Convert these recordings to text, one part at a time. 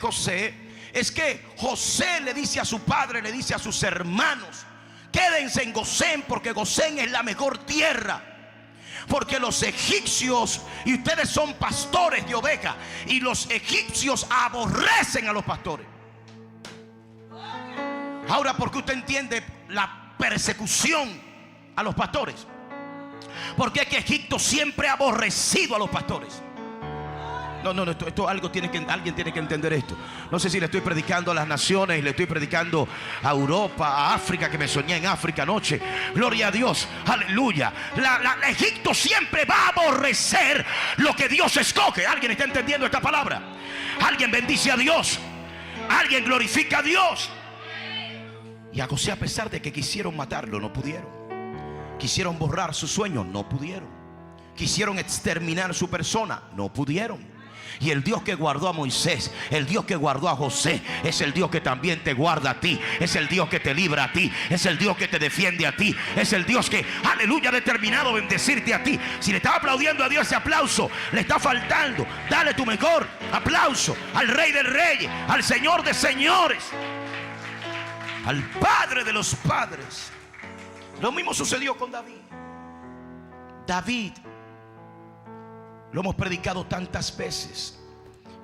José es que José le dice a su padre, le dice a sus hermanos: quédense en Gosén, porque Gosén es la mejor tierra. Porque los egipcios, y ustedes son pastores de ovejas, y los egipcios aborrecen a los pastores. Ahora, ¿por qué usted entiende la persecución a los pastores? Porque es que Egipto siempre ha aborrecido a los pastores. No, esto alguien tiene que entender esto. No sé si le estoy predicando a las naciones y le estoy predicando a Europa, a África, que me soñé en África anoche. Gloria a Dios, aleluya. Egipto siempre va a aborrecer lo que Dios escoge. ¿Alguien está entendiendo esta palabra? Alguien bendice a Dios, alguien glorifica a Dios. Y a José, a pesar de que quisieron matarlo, no pudieron. Quisieron borrar su sueño, no pudieron. Quisieron exterminar su persona, no pudieron. Y el Dios que guardó a Moisés, el Dios que guardó a José, es el Dios que también te guarda a ti. Es el Dios que te libra a ti. Es el Dios que te defiende a ti. Es el Dios que, aleluya, ha determinado bendecirte a ti. Si le estás aplaudiendo a Dios, ese aplauso le está faltando. Dale tu mejor aplauso al Rey del Reyes, al Señor de señores, al Padre de los padres. Lo mismo sucedió con David. David, lo hemos predicado tantas veces,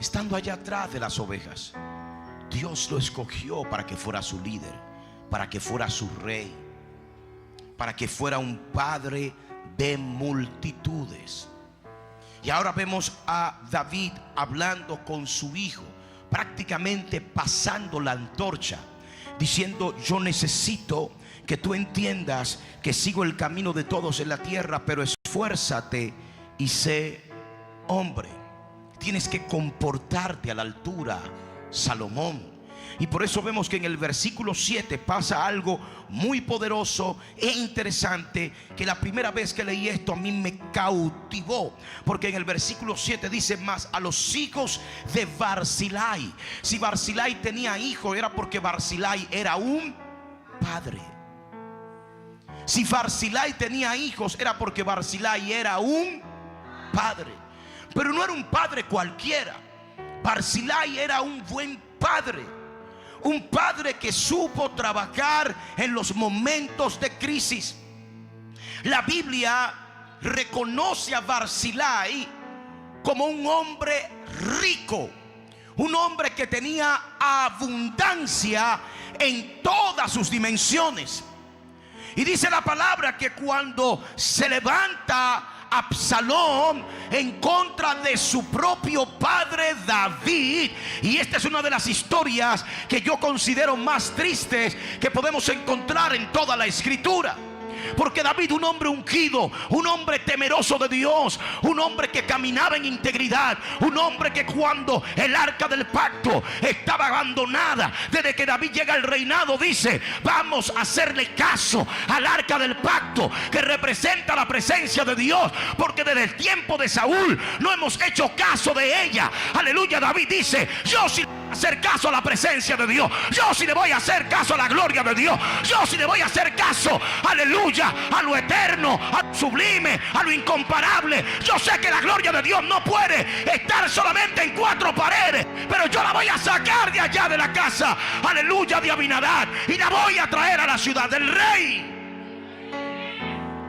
estando allá atrás de las ovejas, Dios lo escogió para que fuera su líder, para que fuera su rey, para que fuera un padre de multitudes. Y ahora vemos a David hablando con su hijo, prácticamente pasando la antorcha, diciendo: yo necesito que tú entiendas que sigo el camino de todos en la tierra, pero esfuérzate y sé hombre. Tienes que comportarte a la altura, Salomón. Y por eso vemos que en el versículo 7 pasa algo muy poderoso e interesante, que la primera vez que leí esto a mí me cautivó. Porque en el versículo 7 dice: más a los hijos de Barzillai. Si Barzillai tenía hijos, era porque Barzillai era un padre. Si Barzillai tenía hijos, era porque Barzillai era un padre. Pero no era un padre cualquiera. Barzillai era un buen padre. Un padre que supo trabajar en los momentos de crisis. La Biblia reconoce a Barzillai como un hombre rico, un hombre que tenía abundancia en todas sus dimensiones. Y dice la palabra que cuando se levanta Absalón en contra de su propio padre David, y esta es una de las historias que yo considero más tristes que podemos encontrar en toda la escritura. Porque David, un hombre ungido, un hombre temeroso de Dios, un hombre que caminaba en integridad, un hombre que cuando el arca del pacto estaba abandonada, desde que David llega al reinado, dice: vamos a hacerle caso al arca del pacto, que representa la presencia de Dios, porque desde el tiempo de Saúl no hemos hecho caso de ella. Aleluya. David dice: yo sí le voy a hacer caso a la presencia de Dios, yo sí le voy a hacer caso a la gloria de Dios, yo sí le voy a hacer caso, aleluya, a lo eterno, a lo sublime, a lo incomparable. Yo sé que la gloria de Dios no puede estar solamente en cuatro paredes, pero yo la voy a sacar de allá de la casa, aleluya, de Abinadab, y la voy a traer a la ciudad del rey.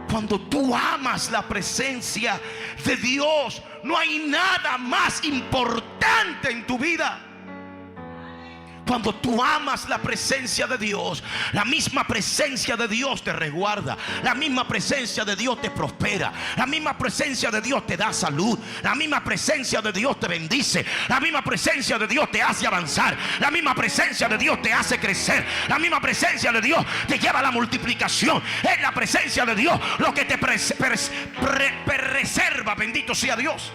Cuando tú amas la presencia de Dios, no hay nada más importante en tu vida. Cuando tú amas la presencia de Dios, la misma presencia de Dios te resguarda, la misma presencia de Dios te prospera, la misma presencia de Dios te da salud, la misma presencia de Dios te bendice, la misma presencia de Dios te hace avanzar, la misma presencia de Dios te hace crecer, la misma presencia de Dios te lleva a la multiplicación. Es la presencia de Dios lo que te preserva. Bendito sea Dios.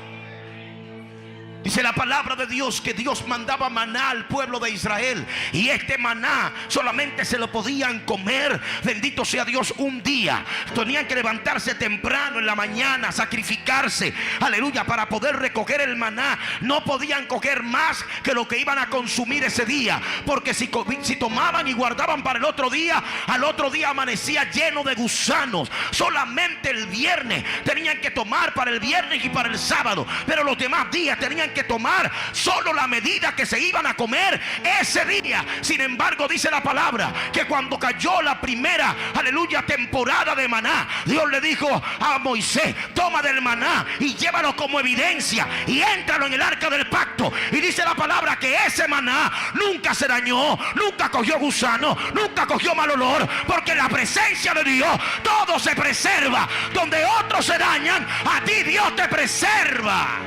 Dice la palabra de Dios que Dios mandaba maná al pueblo de Israel, y este maná solamente se lo podían comer, bendito sea Dios, un día. Tenían que levantarse temprano en la mañana, sacrificarse, aleluya, para poder recoger el maná. No podían coger más que lo que iban a consumir ese día, porque si tomaban y guardaban para el otro día, al otro día amanecía lleno de gusanos. Solamente el viernes tenían que tomar, para el viernes y para el sábado, pero los demás días tenían tenían que tomar solo la medida que se iban a comer ese día. Sin embargo, dice la palabra que cuando cayó la primera, aleluya, temporada de maná, Dios le dijo a Moisés: toma del maná y llévalo como evidencia y éntralo en el arca del pacto. Y dice la palabra que ese maná nunca se dañó, nunca cogió gusano, nunca cogió mal olor, porque en la presencia de Dios todo se preserva. Donde otros se dañan, a ti Dios te preserva.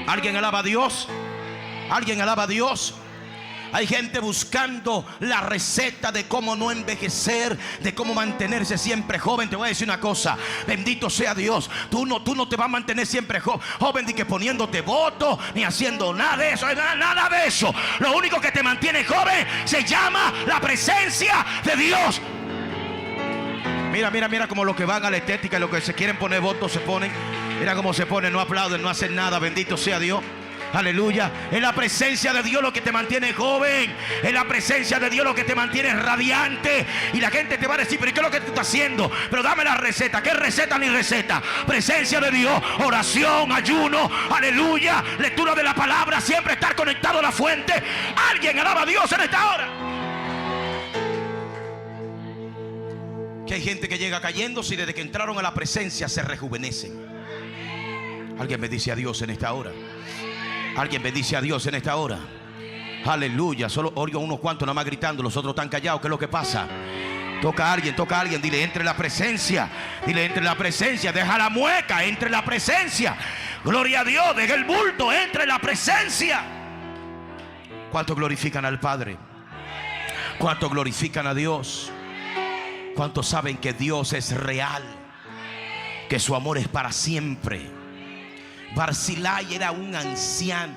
¿Alguien alaba a Dios? ¿Alguien alaba a Dios? Hay gente buscando la receta de cómo no envejecer, de cómo mantenerse siempre joven. Te voy a decir una cosa: bendito sea Dios. Tú no te vas a mantener siempre joven, ni que poniéndote votos, ni haciendo nada de eso, nada de eso. Lo único que te mantiene joven se llama la presencia de Dios. Mira como los que van a la estética y los que se quieren poner votos se ponen. Mira cómo se ponen, no aplauden, no hacen nada. Bendito sea Dios. Aleluya. Es la presencia de Dios lo que te mantiene joven. Es la presencia de Dios lo que te mantiene radiante. Y la gente te va a decir: pero ¿qué es lo que tú estás haciendo? Pero dame la receta. ¿Qué receta ni receta? Presencia de Dios, oración, ayuno, aleluya, lectura de la palabra, siempre estar conectado a la fuente. Alguien alaba a Dios en esta hora. Que hay gente que llega cayéndose y desde que entraron a la presencia se rejuvenecen. Alguien me dice a Dios en esta hora. Alguien bendice a Dios en esta hora. Aleluya. Solo oigo unos cuantos nada más gritando, los otros están callados. ¿Qué es lo que pasa? Toca a alguien, dile: entre en la presencia. Dile: entre en la presencia. Deja la mueca, entre en la presencia. Gloria a Dios, deja el bulto, entre en la presencia. ¿Cuántos glorifican al Padre? ¿Cuántos glorifican a Dios? ¿Cuántos saben que Dios es real? Que su amor es para siempre. Barzilai era un anciano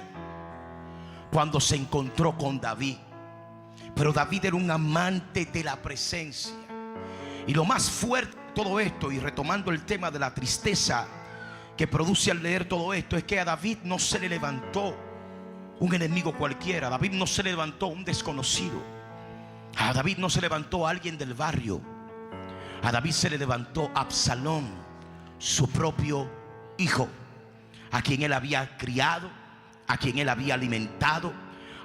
cuando se encontró con David, pero David era un amante de la presencia. Y lo más fuerte de todo esto, y retomando el tema de la tristeza que produce al leer todo esto, es que a David no se le levantó un enemigo cualquiera. A David no se le levantó un desconocido. A David no se levantó alguien del barrio. A David se le levantó Absalón, su propio hijo, a quien él había criado, a quien él había alimentado,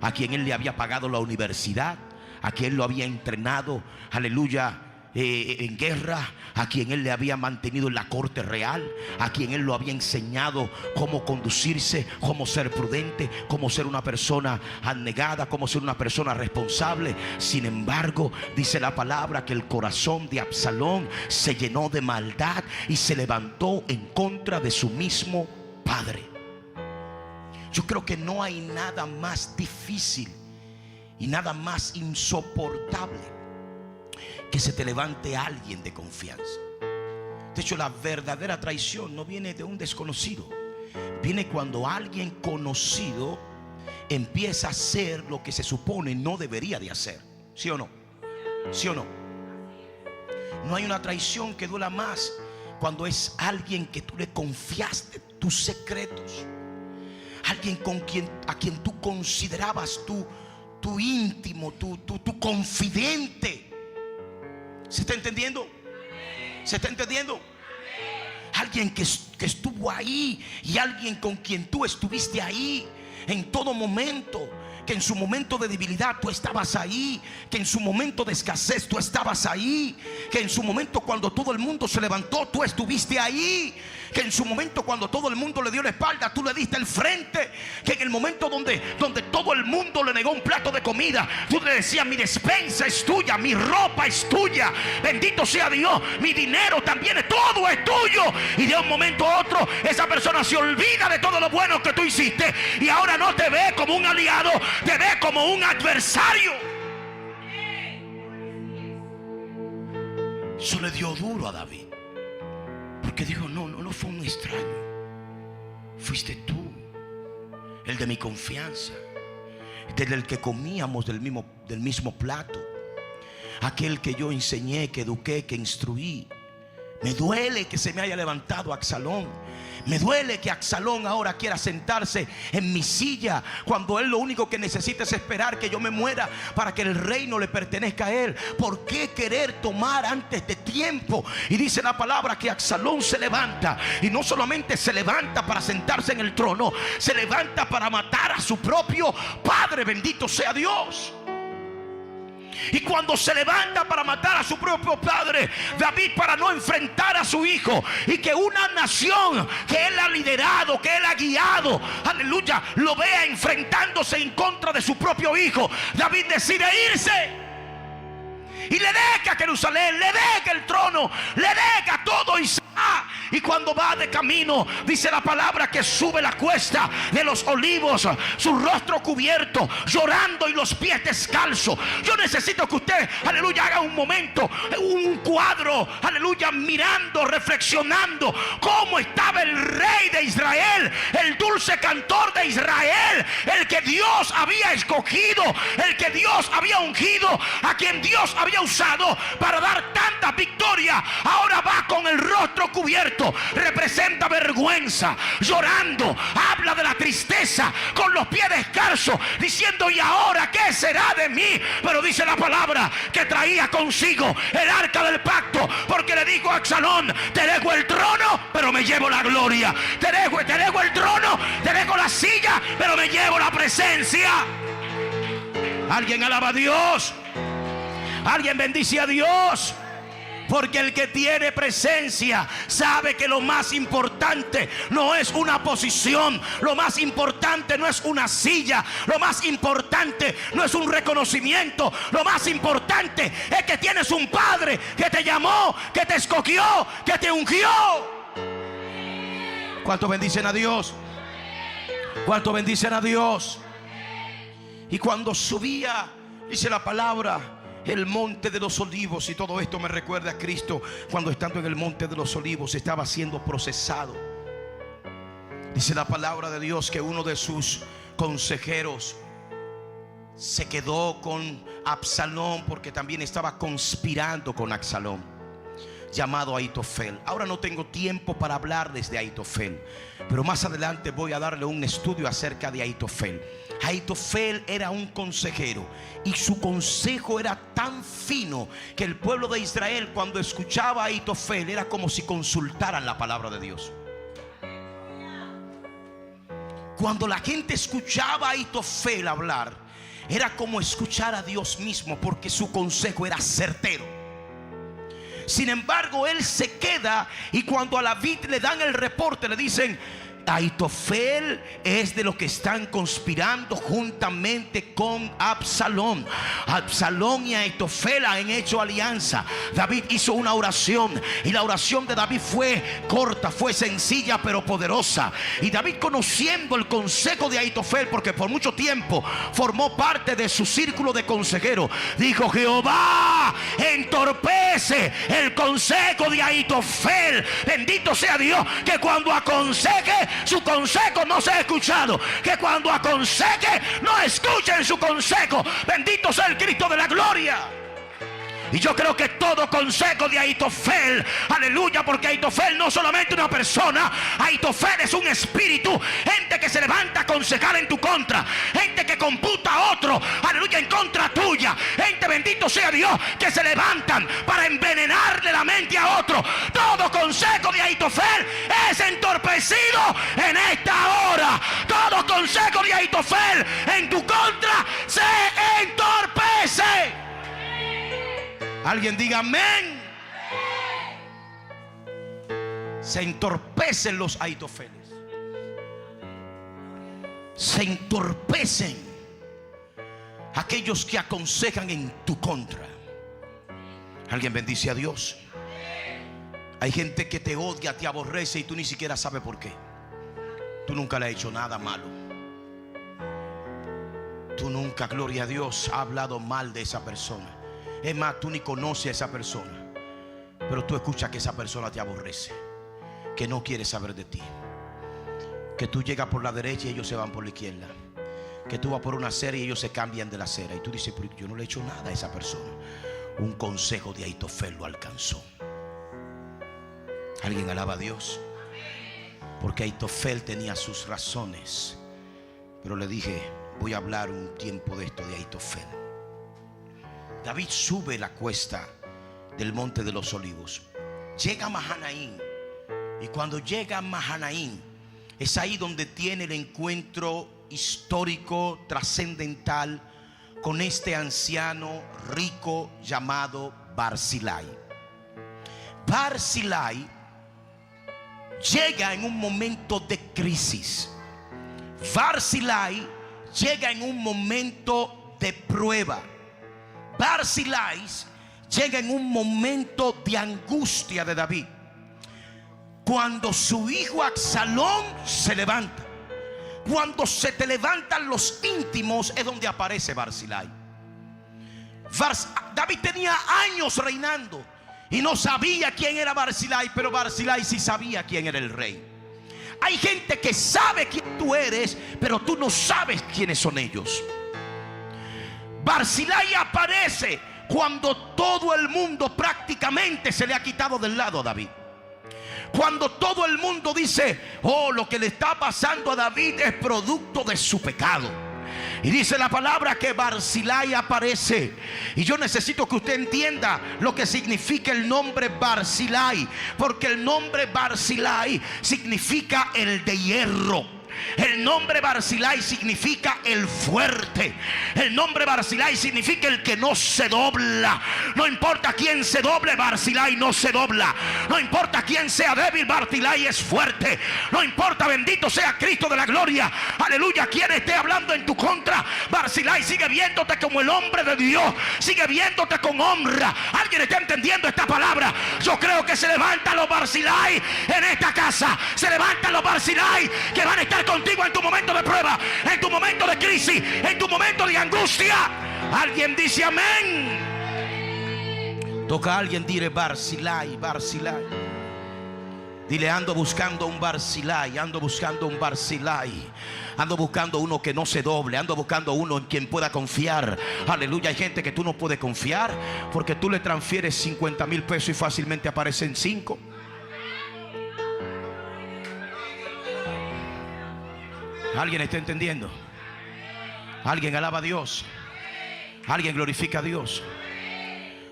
a quien él le había pagado la universidad, a quien él lo había entrenado, aleluya, en guerra, a quien él le había mantenido en la corte real, a quien él lo había enseñado cómo conducirse, cómo ser prudente, cómo ser una persona abnegada, cómo ser una persona responsable. Sin embargo, dice la palabra que el corazón de Absalón se llenó de maldad y se levantó en contra de su mismo padre. Yo creo que no hay nada más difícil y nada más insoportable que se te levante alguien de confianza. De hecho, la verdadera traición no viene de un desconocido. Viene cuando alguien conocido empieza a hacer lo que se supone no debería de hacer. ¿Sí o no? ¿Sí o no? No hay una traición que duela más cuando es alguien que tú le confiaste tus secretos, alguien a quien tú considerabas tu íntimo, tu confidente. ¿Se está entendiendo? ¿Se está entendiendo? Alguien que estuvo ahí, y alguien con quien tú estuviste ahí en todo momento. Que en su momento de debilidad tú estabas ahí, que en su momento de escasez tú estabas ahí, que en su momento cuando todo el mundo se levantó tú estuviste ahí, que en su momento cuando todo el mundo le dio la espalda tú le diste el frente, que en el momento donde todo el mundo le negó un plato de comida tú le decías: mi despensa es tuya, mi ropa es tuya, bendito sea Dios, mi dinero también, todo es tuyo. Y de un momento a otro esa persona se olvida de todo lo bueno que tú hiciste y ahora no te ve como un aliado, te ve como un adversario. Eso le dio duro a David, porque dijo: no fue un extraño, fuiste tú, el de mi confianza, del que comíamos del mismo plato, aquel que yo enseñé, que eduqué, que instruí. Me duele que se me haya levantado Absalón. Me duele que Absalón ahora quiera sentarse en mi silla, cuando él lo único que necesita es esperar que yo me muera para que el reino le pertenezca a él. ¿Por qué querer tomar antes de tiempo? Y dice la palabra que Absalón se levanta, y no solamente se levanta para sentarse en el trono, se levanta para matar a su propio padre. Bendito sea Dios. Y cuando se levanta para matar a su propio padre, David, para no enfrentar a su hijo, y que una nación que él ha liderado, que él ha guiado, aleluya, lo vea enfrentándose en contra de su propio hijo, David decide irse y le deja Jerusalén, le deja el trono, le deja todo y se va. Y cuando va de camino, dice la palabra que sube la cuesta de los olivos, su rostro cubierto, llorando y los pies descalzos. Yo necesito que usted, aleluya, haga un momento, un cuadro, aleluya, mirando, reflexionando cómo estaba el rey de Israel, el dulce cantor de Israel, el que Dios había escogido, el que Dios había ungido, a quien Dios había usado para dar tanta victoria. Ahora va con el rostro cubierto, representa vergüenza, llorando, habla de la tristeza, con los pies descalzos, diciendo: ¿y ahora qué será de mí? Pero dice la palabra que traía consigo el arca del pacto, porque le dijo a Absalón: te dejo el trono, pero me llevo la gloria. Te dejo el trono, te dejo la silla, pero me llevo la presencia. Alguien alaba a Dios. Alguien bendice a Dios. Porque el que tiene presencia sabe que lo más importante no es una posición, lo más importante no es una silla, lo más importante no es un reconocimiento, lo más importante es que tienes un Padre que te llamó, que te escogió, que te ungió. ¿Cuántos bendicen a Dios? ¿Cuántos bendicen a Dios? Y cuando subía, dice la palabra, el monte de los olivos, y todo esto me recuerda a Cristo cuando estando en el monte de los olivos estaba siendo procesado. Dice la palabra de Dios que uno de sus consejeros se quedó con Absalón porque también estaba conspirando con Absalón, llamado Ahitofel. Ahora no tengo tiempo para hablarles de Ahitofel, pero más adelante voy a darle un estudio acerca de Ahitofel. Ahitofel era un consejero, y su consejo era tan fino que el pueblo de Israel, cuando escuchaba a Ahitofel, era como si consultaran la palabra de Dios. Cuando la gente escuchaba a Ahitofel hablar, era como escuchar a Dios mismo, porque su consejo era certero. Sin embargo, él se queda, y cuando a David le dan el reporte, le dicen: Ahitofel es de los que están conspirando juntamente con Absalón. Absalón y Ahitofel han hecho alianza. David hizo una oración, y la oración de David fue corta, fue sencilla pero poderosa. Y David, conociendo el consejo de Ahitofel, porque por mucho tiempo formó parte de su círculo de consejeros, dijo: Jehová entorpece el consejo de Ahitofel. Bendito sea Dios, que cuando aconseje, su consejo no sea escuchado, que cuando aconseje no escuchen su consejo. Bendito sea el Cristo de la gloria. Y yo creo que todo consejo de Ahitofel, aleluya, porque Ahitofel no solamente una persona, Ahitofel es un espíritu, gente que se levanta a aconsejar en tu contra, gente que computa a otro, aleluya, en contra tuya, gente, bendito sea Dios, que se levantan para envenenarle la mente a otro. Todo consejo de Ahitofel es entorpecido en esta hora. Todo consejo de Ahitofel en tu contra se entorpece. Alguien diga amén. Se entorpecen los Ahitofeles. Se entorpecen aquellos que aconsejan en tu contra. Alguien bendice a Dios. Hay gente que te odia, te aborrece, y tú ni siquiera sabes por qué. Tú nunca le has hecho nada malo. Tú nunca, gloria a Dios, has hablado mal de esa persona. Es más, tú ni conoces a esa persona, pero tú escuchas que esa persona te aborrece, que no quiere saber de ti, que tú llegas por la derecha y ellos se van por la izquierda, que tú vas por una acera y ellos se cambian de la acera. Y tú dices: pero yo no le he hecho nada a esa persona. Un consejo de Ahitofel lo alcanzó. Alguien alaba a Dios. Porque Ahitofel tenía sus razones. Pero le dije, voy a hablar un tiempo de esto de Ahitofel. David sube la cuesta del monte de los olivos. Llega a Mahanaim. Y cuando llega a Mahanaim, es ahí donde tiene el encuentro histórico, trascendental, con este anciano rico llamado Barzillai. Barzillai llega en un momento de crisis. Barzillai llega en un momento de prueba. Barzillai llega en un momento de angustia de David. Cuando su hijo Absalón se levanta, cuando se te levantan los íntimos, es donde aparece Barzillai. David tenía años reinando y no sabía quién era Barzillai, pero Barzillai sí sabía quién era el rey. Hay gente que sabe quién tú eres, pero tú no sabes quiénes son ellos. Barzillai aparece cuando todo el mundo prácticamente se le ha quitado del lado a David. Cuando todo el mundo dice, oh, lo que le está pasando a David es producto de su pecado. Y dice la palabra que Barzillai aparece. Y yo necesito que usted entienda lo que significa el nombre Barzillai, porque el nombre Barzillai significa el de hierro. El nombre Barzillai significa el fuerte. El nombre Barzillai significa el que no se dobla. No importa quién se doble, Barzillai no se dobla. No importa quién sea débil, Barzillai es fuerte. No importa, bendito sea Cristo de la gloria, aleluya, quien esté hablando en tu contra, Barzillai sigue viéndote como el hombre de Dios, sigue viéndote con honra. ¿Alguien está entendiendo esta palabra? Yo creo que se levantan los Barzillai en esta casa. Se levantan los Barzillai que van a estar contigo en tu momento de prueba, en tu momento de crisis, en tu momento de angustia. Alguien dice amén. Toca a alguien, dile Barzillai, Barzillai. Dile, ando buscando un Barzillai, ando buscando un Barzillai. Ando buscando uno que no se doble, ando buscando uno en quien pueda confiar. Aleluya, hay gente que tú no puedes confiar porque tú le transfieres 50,000 pesos y fácilmente aparecen 5. ¿Alguien está entendiendo? ¿Alguien alaba a Dios? ¿Alguien glorifica a Dios?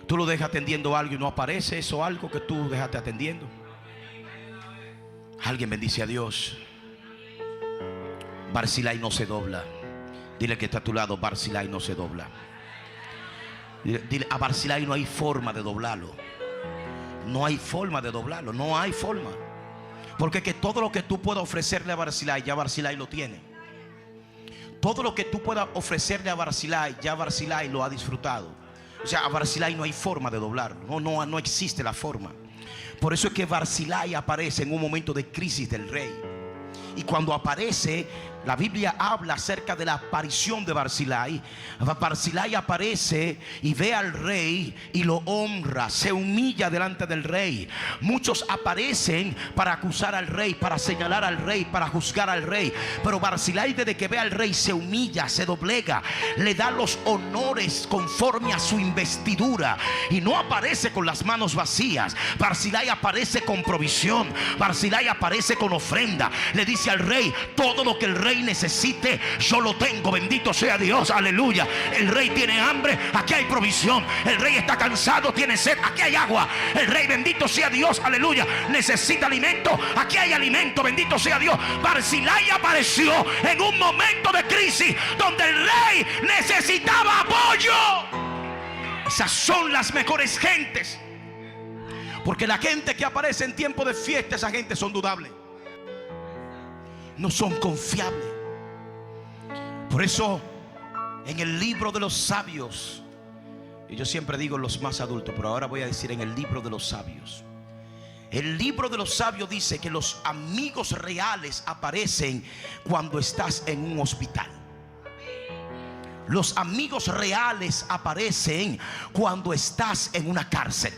Tú lo dejas atendiendo algo y no aparece eso, algo que tú dejaste atendiendo. Alguien bendice a Dios. Barzillai no se dobla. Dile que está a tu lado, Barzillai no se dobla. Dile, a Barzillai no hay forma de doblarlo. No hay forma de doblarlo, no hay forma. Porque que todo lo que tú puedas ofrecerle a Barzillai, ya Barzillai lo tiene. Todo lo que tú puedas ofrecerle a Barzillai, ya Barzillai lo ha disfrutado. O sea, a Barzillai no hay forma de doblarlo. No existe la forma. Por eso es que Barzillai aparece en un momento de crisis del rey. Y cuando aparece, la Biblia habla acerca de la aparición de Barzillai. Barzillai aparece y ve al rey y lo honra, se humilla delante del rey. Muchos aparecen para acusar al rey, para señalar al rey, para juzgar al rey. Pero Barzillai, desde que ve al rey, se humilla, se doblega, le da los honores conforme a su investidura. Y no aparece con las manos vacías. Barzillai aparece con provisión. Barzillai aparece con ofrenda. Le dice al rey, todo lo que el rey necesite, yo lo tengo, bendito sea Dios, aleluya. El rey tiene hambre, aquí hay provisión. El rey está cansado, tiene sed, aquí hay agua. El rey, bendito sea Dios, aleluya, necesita alimento, aquí hay alimento, bendito sea Dios. Barzillai apareció en un momento de crisis donde el rey necesitaba apoyo. Esas son las mejores gentes, porque la gente que aparece en tiempo de fiesta, esa gente son dudables, no son confiables. Por eso en el libro de los sabios, y yo siempre digo los más adultos, pero ahora voy a decir en el libro de los sabios. El libro de los sabios dice que los amigos reales aparecen cuando estás en un hospital. Los amigos reales aparecen cuando estás en una cárcel.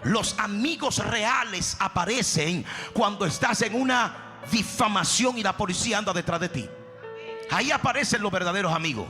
Los amigos reales aparecen cuando estás en una difamación y la policía anda detrás de ti. Ahí aparecen los verdaderos amigos.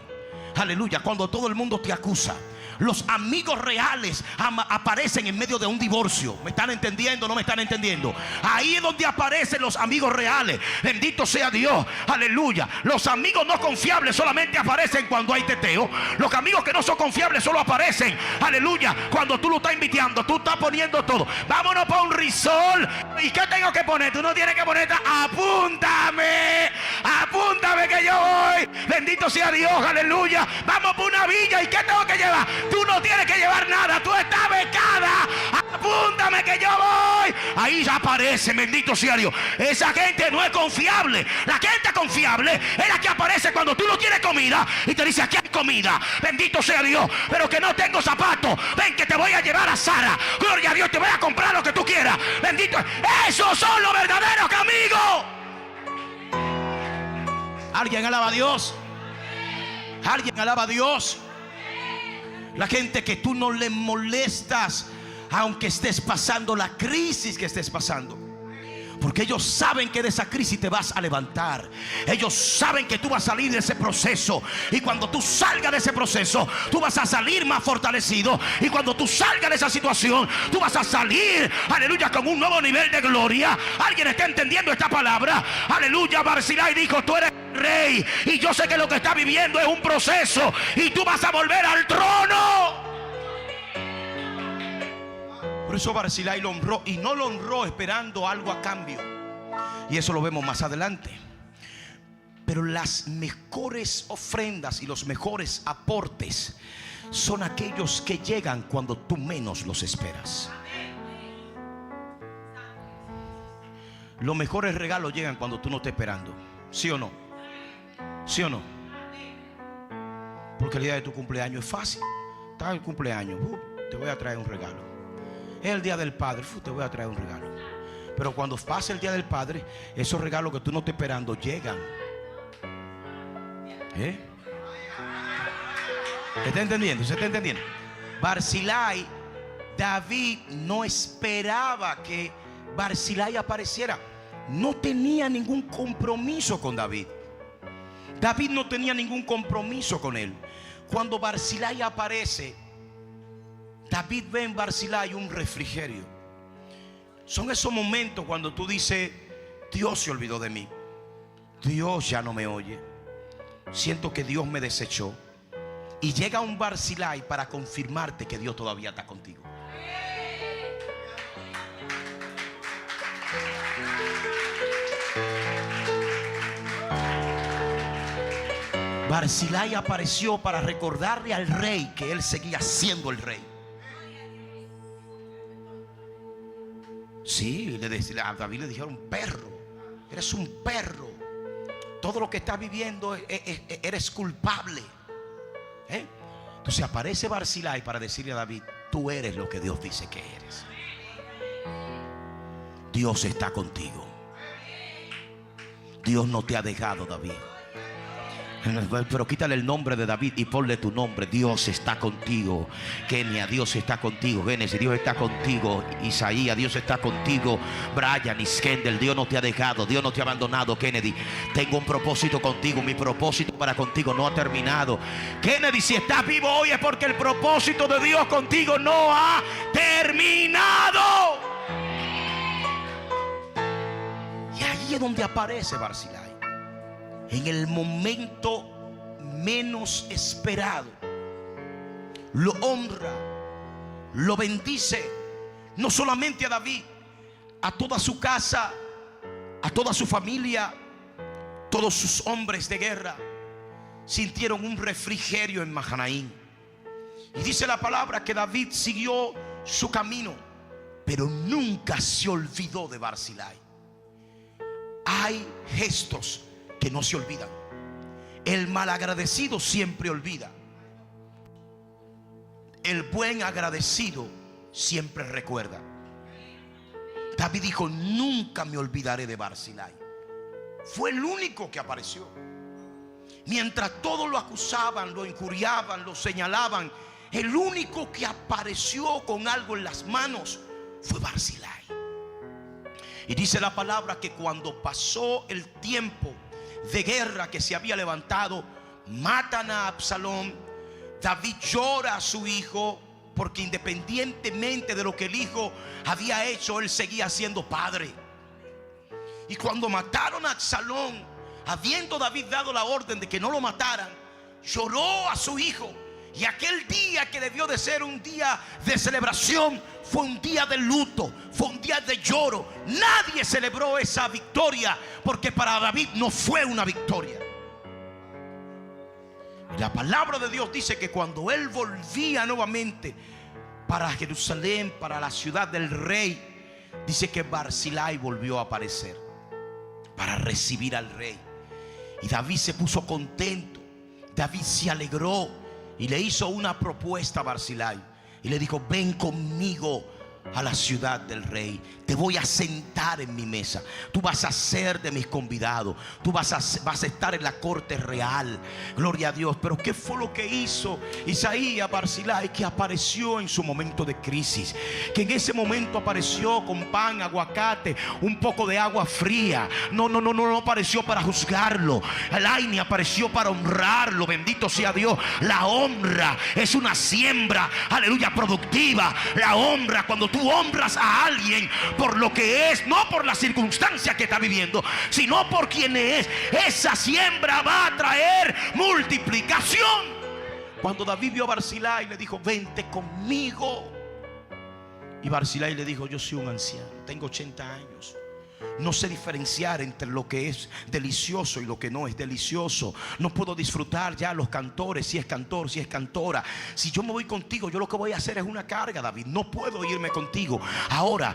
Aleluya. Cuando todo el mundo te acusa, Los amigos reales aparecen en medio de un divorcio. ¿Me están entendiendo? ¿No me están entendiendo? Ahí es donde aparecen los amigos reales. Bendito sea Dios. Aleluya. Los amigos no confiables solamente aparecen cuando hay teteo. Los amigos que no son confiables solo aparecen, aleluya, cuando tú lo estás invitando. Tú estás poniendo todo. Vámonos para un risol. ¿Y qué tengo que poner? Tú no tienes que ponerte. Apúntame. Apúntame que yo voy. Bendito sea Dios. Aleluya. Vamos para una villa. ¿Y qué tengo que llevar? Tú no tienes que llevar nada. Tú estás becada. Apúntame que yo voy. Ahí ya aparece. Bendito sea Dios. Esa gente no es confiable. La gente confiable es la que aparece cuando tú no tienes comida y te dice: aquí hay comida. Bendito sea Dios. Pero que no tengo zapatos. Ven que te voy a llevar a Sara. Gloria a Dios. Te voy a comprar lo que tú quieras. Bendito. Esos son los verdaderos amigos. ¿Alguien alaba a Dios? ¿Alguien alaba a Dios? La gente que tú no le molestas, aunque estés pasando la crisis que estés pasando, porque ellos saben que de esa crisis te vas a levantar. Ellos saben que tú vas a salir de ese proceso. Y cuando tú salgas de ese proceso, tú vas a salir más fortalecido. Y cuando tú salgas de esa situación, tú vas a salir, aleluya, con un nuevo nivel de gloria. ¿Alguien está entendiendo esta palabra? Aleluya. Barzilai dijo: tú eres rey, y yo sé que lo que está viviendo es un proceso, y tú vas a volver al trono. Por eso Barzilai lo honró, y no lo honró esperando algo a cambio. Y eso lo vemos más adelante. Pero las mejores ofrendas y los mejores aportes son aquellos que llegan cuando tú menos los esperas. Los mejores regalos llegan cuando tú no estás esperando. ¿Sí o no? ¿Sí o no? Porque el día de tu cumpleaños es fácil. Está el cumpleaños, te voy a traer un regalo. Es el día del padre, te voy a traer un regalo. Pero cuando pase el día del padre, esos regalos que tú no estás esperando llegan. ¿Se está entendiendo? ¿Se está entendiendo? Barzilai, David no esperaba que Barzilai apareciera. No tenía ningún compromiso con David. David no tenía ningún compromiso con él. Cuando Barzilai aparece, David ve en Barzilai un refrigerio. Son esos momentos cuando tú dices: Dios se olvidó de mí. Dios ya no me oye. Siento que Dios me desechó. Y llega un Barzilai para confirmarte que Dios todavía está contigo. Barzilai apareció para recordarle al rey que él seguía siendo el rey. Sí, a David le dijeron: perro, eres un perro. Todo lo que estás viviendo eres culpable. Entonces aparece Barzilai para decirle a David: tú eres lo que Dios dice que eres. Dios está contigo. Dios no te ha dejado, David. Pero quítale el nombre de David y ponle tu nombre. Dios está contigo. Kenia, Dios está contigo. Génesis, Dios está contigo. Isaías, Dios está contigo. Brian y Skendel, Dios no te ha dejado, Dios no te ha abandonado. Kennedy, tengo un propósito contigo. Mi propósito para contigo no ha terminado. Kennedy, si estás vivo hoy es porque el propósito de Dios contigo no ha terminado. Y ahí es donde aparece Barzilai. En el momento menos esperado, lo honra, lo bendice, no solamente a David, a toda su casa, a toda su familia. Todos sus hombres de guerra sintieron un refrigerio en Mahanaim. Y dice la palabra que David siguió su camino, pero nunca se olvidó de Barzilai. Hay gestos que no se olvidan. El malagradecido siempre olvida. El buen agradecido siempre recuerda. David dijo: nunca me olvidaré de Barzilai. Fue el único que apareció. Mientras todos lo acusaban, lo injuriaban, lo señalaban, el único que apareció con algo en las manos fue Barzilai. Y dice la palabra que cuando pasó el tiempo de guerra que se había levantado, matan a Absalón, David llora a su hijo, porque independientemente de lo que el hijo había hecho, él seguía siendo padre. Y cuando mataron a Absalón, habiendo David dado la orden de que no lo mataran, lloró a su hijo. Y aquel día, que debió de ser un día de celebración, fue un día de luto, fue un día de lloro. Nadie celebró esa victoria, porque para David no fue una victoria. Y la palabra de Dios dice que cuando él volvía nuevamente para Jerusalén, para la ciudad del rey, dice que Barzillai volvió a aparecer para recibir al rey. Y David se puso contento, David se alegró y le hizo una propuesta a Barzillai. Y le dijo: ven conmigo a la ciudad del rey, te voy a sentar en mi mesa, tú vas a ser de mis convidados, tú vas a estar en la corte real. Gloria a Dios. Pero ¿qué fue lo que hizo Isaías Barzillai? Que apareció en su momento de crisis, que en ese momento apareció con pan, aguacate, un poco de agua fría. No apareció para juzgarlo. Elaine apareció para honrarlo. Bendito sea Dios. La honra es una siembra, aleluya, productiva. La honra, cuando tú honras a alguien por lo que es, no por la circunstancia que está viviendo, sino por quien es, esa siembra va a traer multiplicación. Cuando David vio a Barzillai, le dijo: vente conmigo. Y Barzillai le dijo: yo soy un anciano, tengo 80 años, no sé diferenciar entre lo que es delicioso y lo que no es delicioso. No puedo disfrutar ya los cantores, si es cantor, si es cantora. Si yo me voy contigo, yo lo que voy a hacer es una carga, David. No puedo irme contigo. Ahora,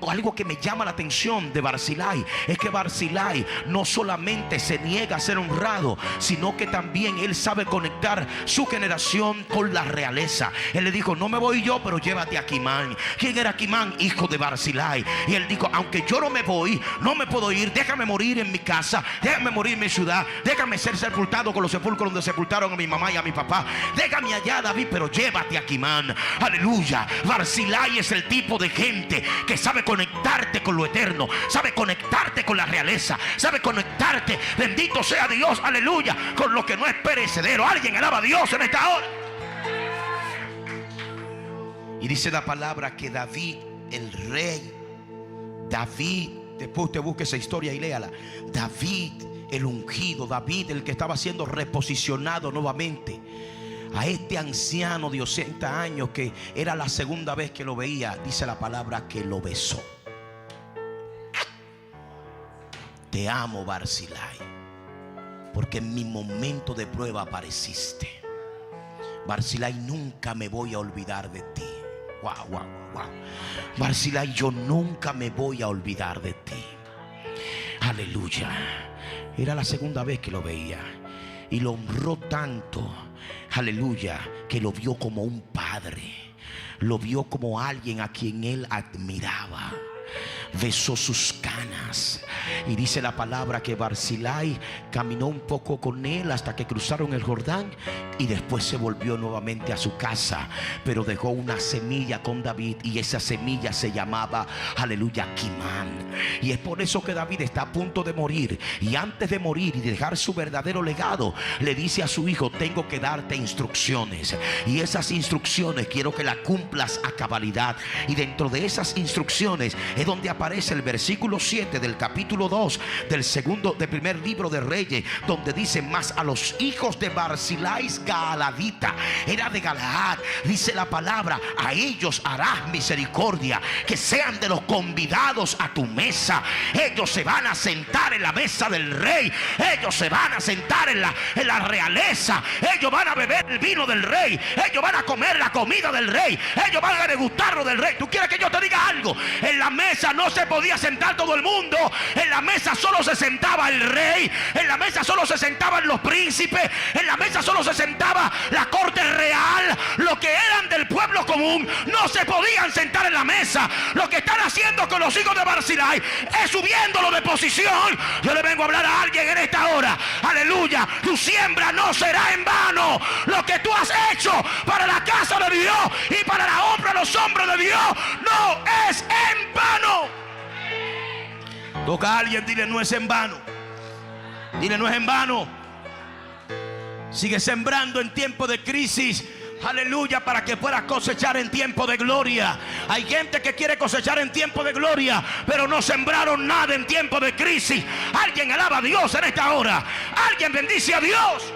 algo que me llama la atención de Barzillai es que Barzillai no solamente se niega a ser honrado, sino que también él sabe conectar su generación con la realeza. Él le dijo: no me voy yo, pero llévate a Aquimán. ¿Quién era Aquimán? Hijo de Barzillai. Y él dijo: aunque yo no me voy, no me puedo ir, déjame morir en mi casa, déjame morir en mi ciudad, déjame ser sepultado con los sepulcros donde sepultaron a mi mamá y a mi papá. Déjame allá, David, pero llévate a Aquimán. Aleluya. Barzillai es el tipo de gente que sabe conectarte con lo eterno, sabe conectarte con la realeza, sabe conectarte, bendito sea Dios, aleluya, con lo que no es perecedero. Alguien alaba a Dios en esta hora. Y dice la palabra que David, el rey, David, después usted busque esa historia y léala. David, el ungido, David, el que estaba siendo reposicionado nuevamente, a este anciano de 80 años, que era la segunda vez que lo veía, dice la palabra que lo besó. Te amo, Barzillai, porque en mi momento de prueba apareciste. Barzillai, nunca me voy a olvidar de ti. Wow. Barzillai, yo nunca me voy a olvidar de ti. Aleluya. Era la segunda vez que lo veía y lo honró tanto, aleluya, que lo vio como un padre, lo vio como alguien a quien él admiraba. Besó sus canas. Y dice la palabra que Barzillai caminó un poco con él hasta que cruzaron el Jordán, y después se volvió nuevamente a su casa. Pero dejó una semilla con David, y esa semilla se llamaba, aleluya, Aquimán. Y es por eso que David está a punto de morir, y antes de morir y dejar su verdadero legado, le dice a su hijo: tengo que darte instrucciones, y esas instrucciones quiero que las cumplas a cabalidad. Y dentro de esas instrucciones es donde aparece el versículo 7 del capítulo 2 del primer libro de Reyes, donde dice: mas a los hijos de Barzillai Gaaladita, era de Galaad, dice la palabra, a ellos harás misericordia, que sean de los convidados a tu mesa. Ellos se van a sentar en la mesa del rey, ellos se van a sentar en la realeza, ellos van a beber el vino del rey, ellos van a comer la comida del rey, ellos van a degustar lo del rey. ¿Tú quieres que yo te diga algo? En la mesa no se podía sentar todo el mundo. En la mesa solo se sentaba el rey, en la mesa solo se sentaban los príncipes, en la mesa solo se sentaba la corte real. Los que eran del pueblo común no se podían sentar en la mesa. Lo que están haciendo con los hijos de Barzillai es subiéndolo de posición. Yo le vengo a hablar a alguien en esta hora, aleluya, tu siembra no será en vano. Lo que tú has hecho para la casa de Dios y para la obra de los hombres de Dios no es en vano. Toca a alguien, dile: no es en vano. Dile: no es en vano. Sigue sembrando en tiempo de crisis. Aleluya, para que puedas cosechar en tiempo de gloria. Hay gente que quiere cosechar en tiempo de gloria, pero no sembraron nada en tiempo de crisis. Alguien alaba a Dios en esta hora. Alguien bendice a Dios.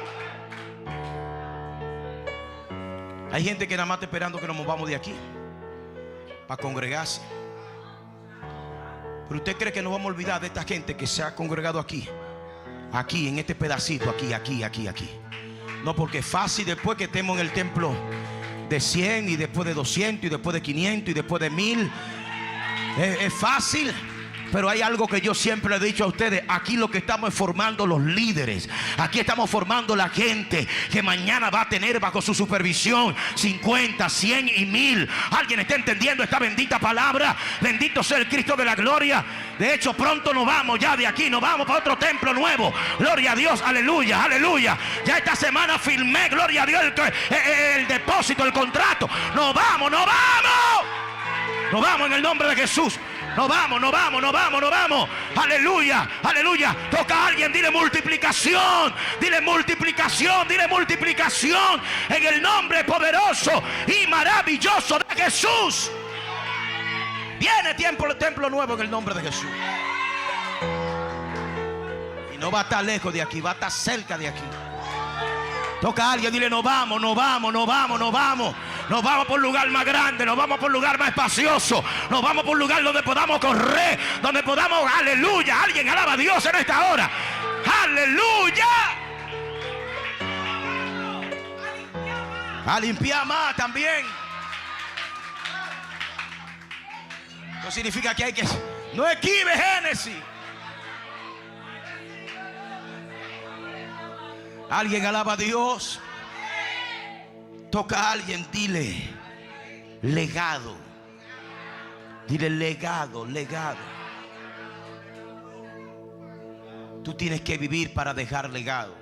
Hay gente que nada más está esperando que nos movamos de aquí para congregarse. Pero usted cree que nos vamos a olvidar de esta gente que se ha congregado aquí, aquí, en este pedacito, aquí. No, porque es fácil después que estemos en el templo de 100 y después de 200 y después de 500 y después de 1000. Es fácil. Pero hay algo que yo siempre le he dicho a ustedes. Aquí lo que estamos es formando los líderes. Aquí estamos formando la gente que mañana va a tener bajo su supervisión 50, 100 y 1000. ¿Alguien está entendiendo esta bendita palabra? Bendito sea el Cristo de la gloria. De hecho, pronto nos vamos ya de aquí. Nos vamos para otro templo nuevo. Gloria a Dios, aleluya, aleluya. Ya esta semana firmé, gloria a Dios, el depósito, el contrato. Nos vamos, nos vamos. Nos vamos en el nombre de Jesús. Nos vamos. Aleluya, aleluya. Toca a alguien, dile multiplicación. Dile multiplicación, dile multiplicación. En el nombre poderoso y maravilloso de Jesús. Viene templo nuevo en el nombre de Jesús. Y no va a estar lejos de aquí, va a estar cerca de aquí. Toca a alguien, dile nos vamos. Nos vamos por un lugar más grande, nos vamos por un lugar más espacioso, nos vamos por un lugar donde podamos correr, donde podamos, aleluya. Alguien alaba a Dios en esta hora. Aleluya. A limpiar más también. Eso significa que hay que, no esquive Génesis. Alguien alaba a Dios. Toca a alguien, dile legado. Dile legado. Tú tienes que vivir para dejar legado.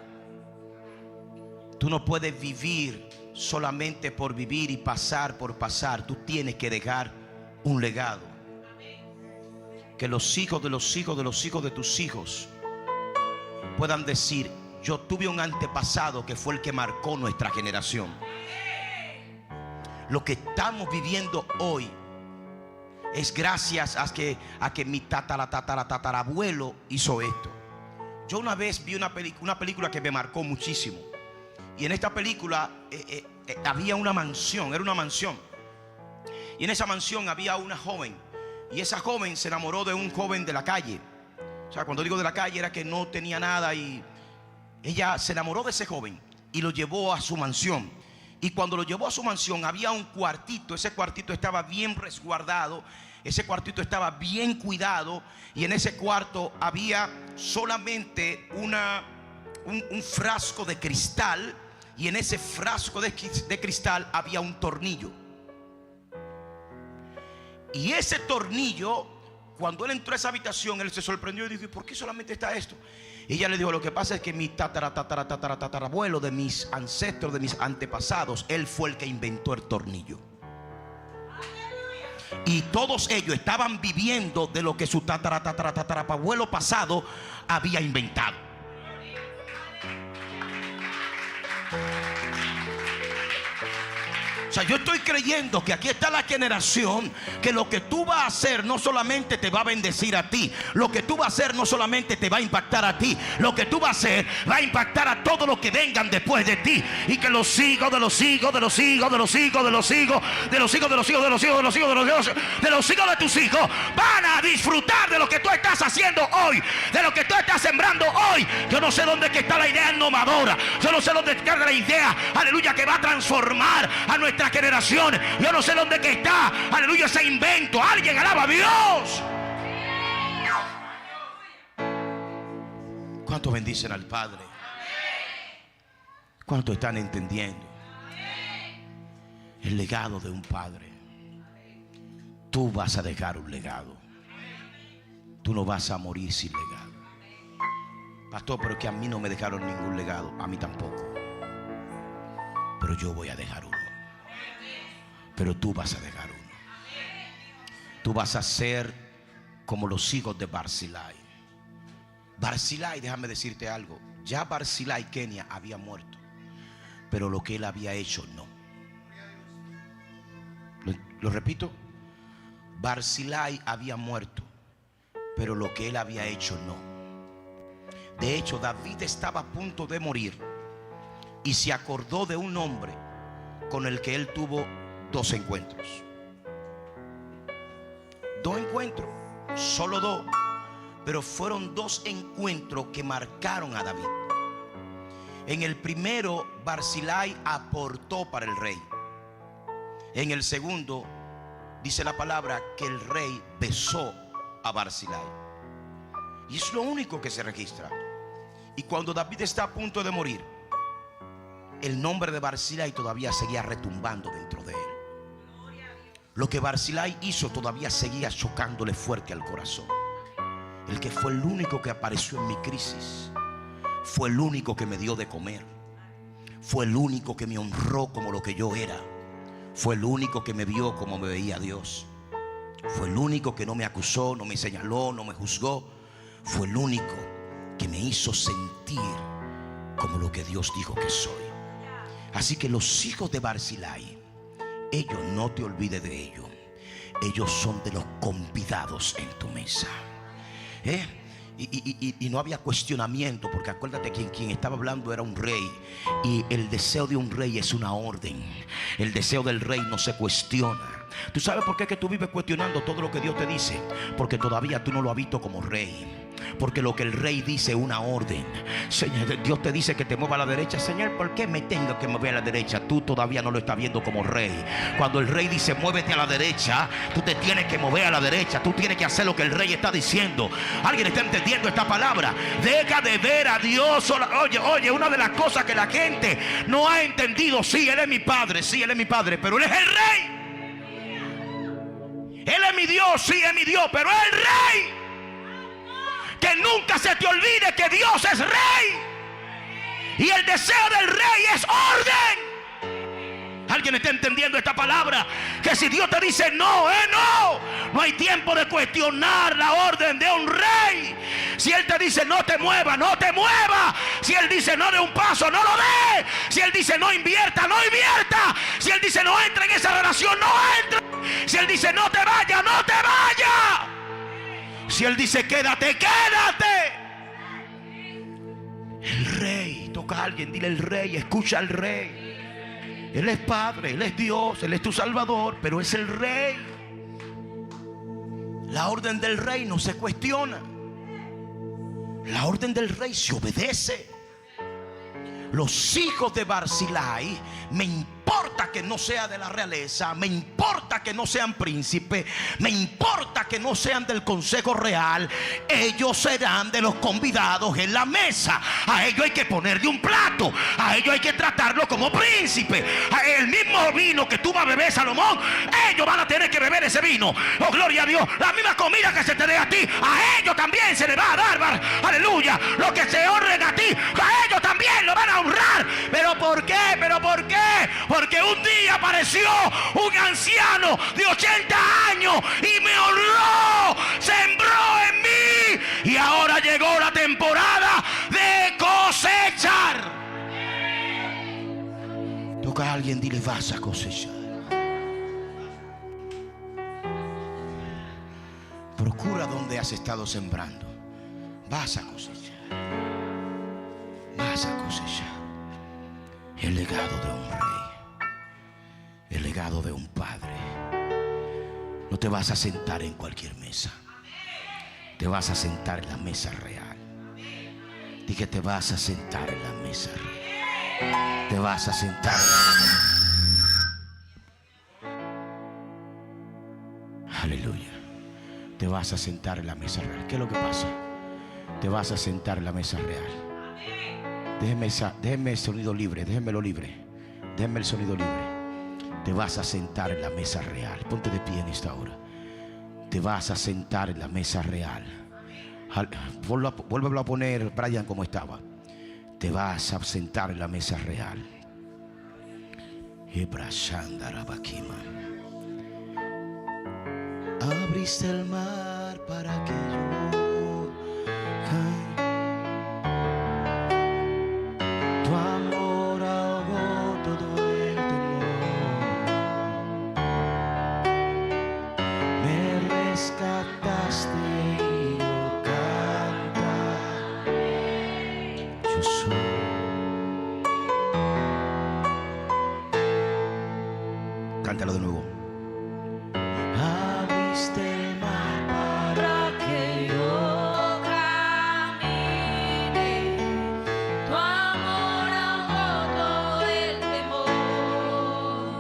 Tú no puedes vivir solamente por vivir y pasar por pasar. Tú tienes que dejar un legado. Que los hijos de los hijos de los hijos de tus hijos puedan decir: yo tuve un antepasado que fue el que marcó nuestra generación. Lo que estamos viviendo hoy es gracias a que mi tatarabuelo hizo esto. Yo una vez vi una película que me marcó muchísimo. Y en esta película había una mansión, era una mansión. Y en esa mansión había una joven. Y esa joven se enamoró de un joven de la calle. O sea, cuando digo de la calle era que no tenía nada. Y ella se enamoró de ese joven y lo llevó a su mansión. Y cuando lo llevó a su mansión había un cuartito. Ese cuartito estaba bien resguardado. Ese cuartito estaba bien cuidado. Y en ese cuarto había solamente un frasco de cristal. Y en ese frasco de cristal había un tornillo. Y ese tornillo, cuando él entró a esa habitación, él se sorprendió y dijo: ¿por qué solamente está esto? Y ella le dijo: lo que pasa es que mi tatarabuelo, de mis ancestros, de mis antepasados, él fue el que inventó el tornillo. Y todos ellos estaban viviendo de lo que su tatarabuelo pasado había inventado. O sea, yo estoy creyendo que aquí está la generación que lo que tú vas a hacer no solamente te va a bendecir a ti. Lo que tú vas a hacer no solamente te va a impactar a ti. Lo que tú vas a hacer va a impactar a todos los que vengan después de ti. Y que los hijos de los hijos de los hijos de los hijos de los hijos de los hijos de los hijos de los hijos de los hijos de los hijos de los hijos de tus hijos van a disfrutar de lo que tú estás haciendo hoy, de lo que tú estás sembrando hoy. Yo no sé dónde está la idea innovadora. Yo no sé dónde está la idea, aleluya, que va a transformar a nuestra generación. Yo no sé dónde que está, aleluya, ese invento. Alguien alaba a Dios. ¿Cuántos bendicen al Padre? ¿Cuántos están entendiendo el legado de un padre? Tú vas a dejar un legado. Tú no vas a morir sin legado. Pastor, pero que a mí no me dejaron ningún legado. A mí tampoco. Pero yo voy a dejar uno. Pero tú vas a dejar uno. Tú vas a ser como los hijos de Barzillai. Barzillai, déjame decirte algo. Ya Barzillai, Kenia, había muerto. pero lo que él había hecho no. Lo repito, Barzillai había muerto, pero lo que él había hecho no. De hecho, David estaba a punto de morir y se acordó de un hombre con el que él tuvo 2 encuentros. 2 encuentros, solo 2, pero fueron 2 encuentros que marcaron a David. En el primero, Barzillai aportó para el rey. En el segundo, dice la palabra que el rey besó a Barzillai. Y es lo único que se registra. Y cuando David está a punto de morir, el nombre de Barzillai todavía seguía retumbando dentro de él. Lo que Barzillai hizo todavía seguía chocándole fuerte al corazón. El que fue el único que apareció en mi crisis, fue el único que me dio de comer, fue el único que me honró como lo que yo era, fue el único que me vio como me veía Dios, fue el único que no me acusó, no me señaló, no me juzgó, fue el único que me hizo sentir como lo que Dios dijo que soy. Así que los hijos de Barzillai, ellos, no te olvides de ellos, ellos son de los convidados en tu mesa. Y no había cuestionamiento, porque acuérdate que quien estaba hablando era un rey, y el deseo de un rey es una orden. El deseo del rey no se cuestiona. ¿Tú sabes por qué que tú vives cuestionando todo lo que Dios te dice? Porque todavía tú no lo has visto como rey. Porque lo que el rey dice es una orden. Señor, Dios te dice que te mueva a la derecha. Señor, ¿por qué me tengo que mover a la derecha? Tú todavía no lo estás viendo como rey. Cuando el rey dice muévete a la derecha, tú te tienes que mover a la derecha. Tú tienes que hacer lo que el rey está diciendo. ¿Alguien está entendiendo esta palabra? Deja de ver a Dios. Oye, una de las cosas que la gente no ha entendido: sí, Él es mi padre, sí, Él es mi padre, pero Él es el rey. Él es mi Dios, sí, es mi Dios, pero es el rey. Que nunca se te olvide que Dios es rey, y el deseo del rey es orden. ¿Alguien está entendiendo esta palabra? Que si Dios te dice no, no hay tiempo de cuestionar la orden de un rey. Si Él te dice no te muevas, no te muevas. Si Él dice no de un paso, no lo dé. Si Él dice no invierta, no invierta. Si Él dice no entre en esa relación, no entre. Si Él dice no te vaya, no te vaya. Si Él dice quédate, quédate. El rey, toca a alguien, dile el rey, escucha al rey. Él es Padre, Él es Dios, Él es tu Salvador, pero es el rey. La orden del rey no se cuestiona. La orden del rey se obedece. Los hijos de Barzillai, me importa que no sea de la realeza, me importa que no sean príncipes, me importa que no sean del consejo real, ellos serán de los convidados en la mesa. A ellos hay que ponerle un plato, a ellos hay que tratarlo como príncipe. El mismo vino que tú vas a beber, Salomón, ellos van a tener que beber ese vino. Oh, gloria a Dios. La misma comida que se te dé a ti, a ellos también se le va a dar. Aleluya. Lo que se honren a ti, a ellos también lo van a honrar. ¿Pero por qué? ¿Pero por qué? Porque un día apareció un anciano de 80 años y me honró, sembró en mí, y ahora llegó la temporada de cosechar. Toca a alguien, dile vas a cosechar. Procura donde has estado sembrando. Vas a cosechar. Vas a cosechar el legado de un rey, el legado de un padre. No te vas a sentar en cualquier mesa. Te vas a sentar en la mesa real. Dije, te vas a sentar en la mesa real. Te vas a sentar en la mesa. Aleluya. Te vas a sentar en la mesa real. ¿Qué es lo que pasa? Te vas a sentar en la mesa real. Déjeme el sonido libre, déjenmelo libre. Déjenme el sonido libre. Te vas a sentar en la mesa real. Ponte de pie en esta hora. Te vas a sentar en la mesa real. Vuélvelo a poner, Brian, como estaba. Te vas a sentar en la mesa real. Abriste el mar para que yo caiga. Tu amor ahogó cántalo de nuevo. Abriste el mar para que yo camine. Tu amor ahogó todo el temor.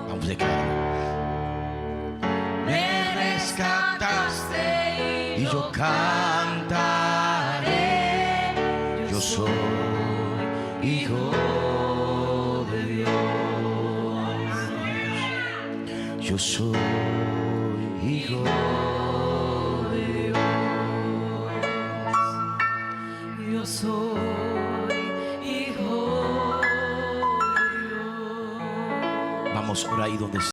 Vamos a declarar. Me rescataste y yo cantaré. Yo soy hijo de Dios. Yo soy hijo. Yo soy hijo de Dios. Vamos por ahí donde